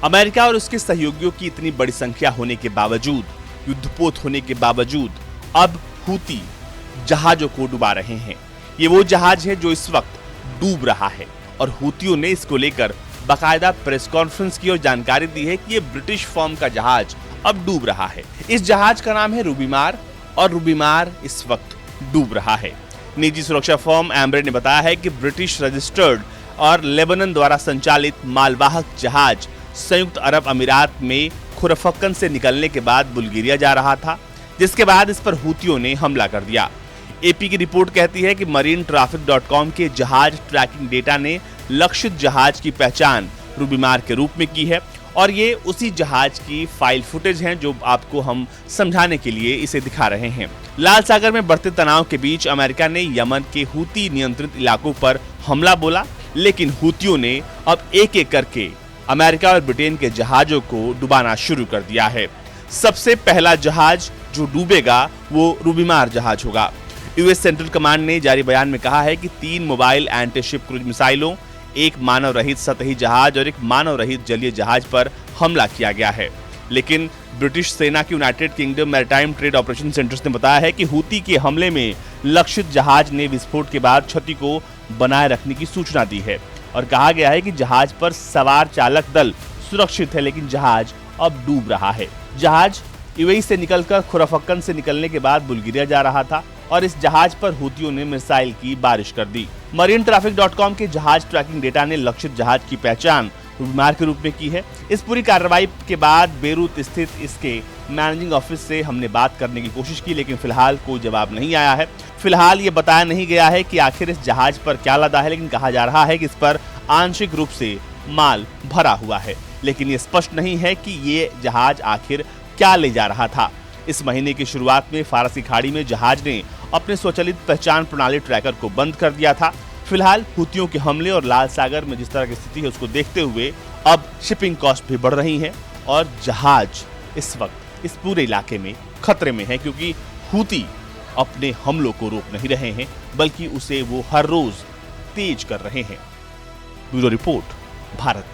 America और उसके सहयोगियों की इतनी बड़ी संख्या होने के बावजूद, युद्धपोत होने के बावजूद अब हूती जहाजों को डुबा रहे हैं। ये वो जहाज है जो इस वक्त डूब रहा है और हूतियों ने इसको लेकर बाकायदा प्रेस कॉन्फ्रेंस की और जानकारी दी है कि ये ब्रिटिश फर्म का जहाज अब डूब रहा है। इस जहाज का नाम है रूबीमार और रूबीमार इस वक्त डूब रहा है। निजी सुरक्षा फर्म एम्ब्रे ने बताया है कि ब्रिटिश रजिस्टर्ड और लेबनान द्वारा संचालित मालवाहक जहाज संयुक्त अरब अमीरात में खुरफक्कन से निकलने के बाद बुल्गारिया जा रहा था, जिसके बाद इस पर हूतियों ने हमला कर दिया। एपी की रिपोर्ट कहती है कि marinetraffic.com के जहाज ट्रैकिंग डेटा ने लक्षित जहाज की पहचान रूबीमार के रूप में की है और ये उसी जहाज की फाइल फुटेज हैं जो आपको हम समझाने के लिए इसे दिखा रहे हैं। लाल सागर में बढ़ते तनाव के बीच अमेरिका ने यमन के हूती नियंत्रित इलाकों पर हमला बोला, लेकिन हूतियों ने अब एक एक करके अमेरिका और ब्रिटेन के जहाजों को डुबाना शुरू कर दिया है। सबसे पहला जहाज जो डूबेगा वो रूबीमार जहाज होगा। यूएस सेंट्रल कमांड ने जारी बयान में कहा है कि 3 मोबाइल एंटी-शिप क्रूज मिसाइलों, एक मानव रहित सतही जहाज और एक मानव रहित जलीय जहाज पर हमला किया गया है। लेकिन ब्रिटिश सेना की United kingdom maritime trade operation centres ने बताया है कि हूती के हमले में लक्षित जहाज ने विस्फोट के बाद क्षति को बनाए रखने की सूचना दी है और कहा गया है कि जहाज पर सवार चालक दल सुरक्षित है, लेकिन जहाज अब डूब रहा है। जहाज यूएई से निकलकर खुरफक्कन से निकलने के बाद बुल्गारिया जा रहा था और इस जहाज पर हूतियों ने मिसाइल की बारिश कर दी। marinetraffic.com के जहाज ट्रैकिंग डेटा ने लक्षित जहाज की पहचान रूबीमार के रूप में की है। इस पूरी कार्रवाई के बाद बेरूत स्थित इसके मैनेजिंग ऑफिस से हमने बात करने की कोशिश की, लेकिन फिलहाल कोई जवाब नहीं आया है। फिलहाल ये बताया नहीं गया है कि आखिर इस जहाज पर क्या लदा है, लेकिन कहा जा रहा है कि इस पर आंशिक रूप से माल भरा हुआ है, लेकिन ये स्पष्ट नहीं है कि ये जहाज आखिर क्या ले जा रहा था। इस महीने की शुरुआत में फारसी खाड़ी में जहाज ने अपने स्वचालित पहचान प्रणाली ट्रैकर को बंद कर दिया था। फिलहाल हूतियों के हमले और लाल सागर में जिस तरह की स्थिति है उसको देखते हुए अब शिपिंग कॉस्ट भी बढ़ रही है और जहाज इस वक्त इस पूरे इलाके में खतरे में है, क्योंकि हूती अपने हमलों को रोक नहीं रहे हैं, बल्कि उसे वो हर रोज तेज कर रहे हैं। Bureau report, Bharat.